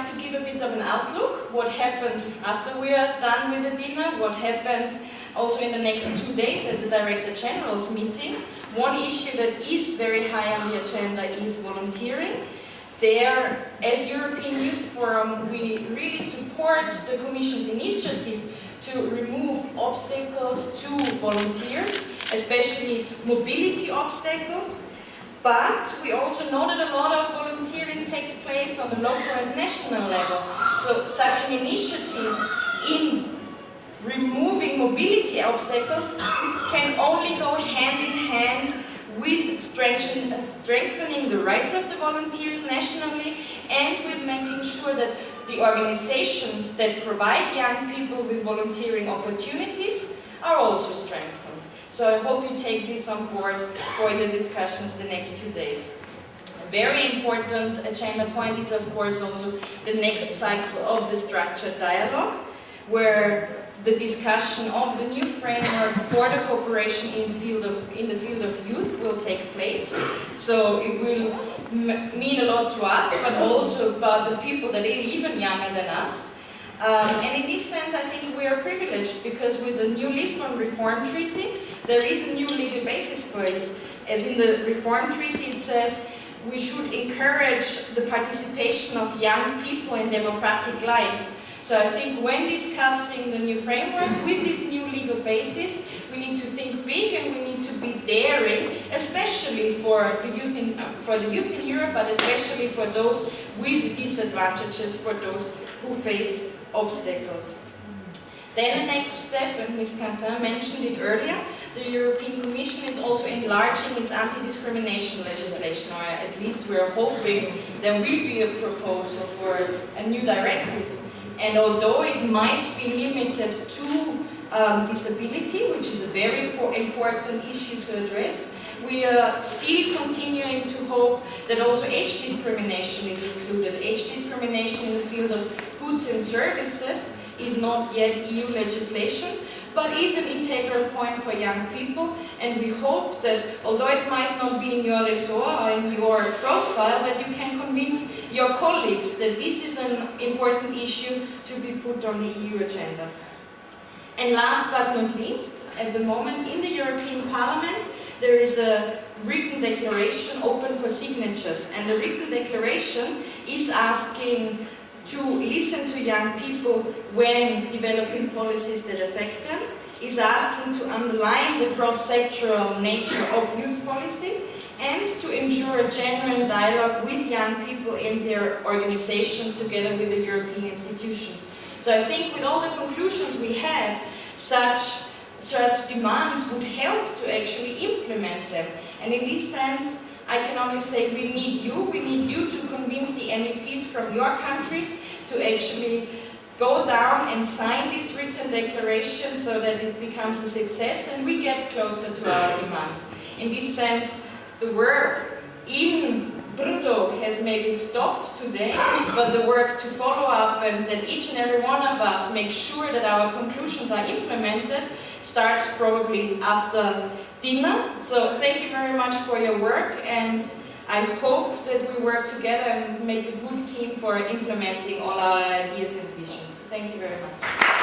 like to give a bit of an outlook, what happens after we are done with the dinner, what happens also in the next 2 days at the Director General's meeting. One issue that is very high on the agenda is volunteering. There, as European Youth Forum, we really support the Commission's initiative to remove obstacles to volunteers, especially mobility obstacles. But we also know that a lot of volunteering takes place on the local and national level. So such an initiative in removing mobility obstacles can only go hand in hand with strengthening the rights of the volunteers nationally and with making sure that the organizations that provide young people with volunteering opportunities are also strengthened. So I hope you take this on board for your discussions the next 2 days. A very important agenda point is of course also the next cycle of the structured dialogue, where the discussion of the new framework for the cooperation in the field of youth will take place. So it will mean a lot to us, but also about the people that are even younger than us. And in this sense, I think we are privileged because with the new Lisbon Reform Treaty, there is a new legal basis for it. As in the Reform Treaty, it says we should encourage the participation of young people in democratic life. So I think when discussing the new framework with this new legal basis, we need to think big and we need to be daring, especially for the youth in Europe, but especially for those with disadvantages, for those who face obstacles. Then the next step, and Ms. Quentin mentioned it earlier, the European Commission is also enlarging its anti-discrimination legislation, or at least we are hoping there will be a proposal for a new directive. And although it might be limited to disability, which is a very important issue to address, we are still continuing to hope that also age discrimination is included. Age discrimination in the field of goods and services is not yet EU legislation, but is an integral point for young people, and we hope that, although it might not be in your ressort or in your profile, that you can convince your colleagues that this is an important issue to be put on the EU agenda. And last but not least, at the moment in the European Parliament, there is a written declaration open for signatures, and the written declaration is asking to listen to young people when developing policies that affect them, is asking to underline the cross-sectoral nature of youth policy, and to ensure a genuine dialogue with young people in their organizations together with the European institutions. So I think with all the conclusions we had, such demands would help to actually implement them. And in this sense, I can only say we need you to convince the MEPs from your countries to actually go down and sign this written declaration so that it becomes a success and we get closer to our demands. In this sense, the work in Brdo has maybe stopped today, but the work to follow up and that each and every one of us make sure that our conclusions are implemented starts probably after dinner. So thank you very much for your work, and I hope that we work together and make a good team for implementing all our ideas and visions. Thank you very much.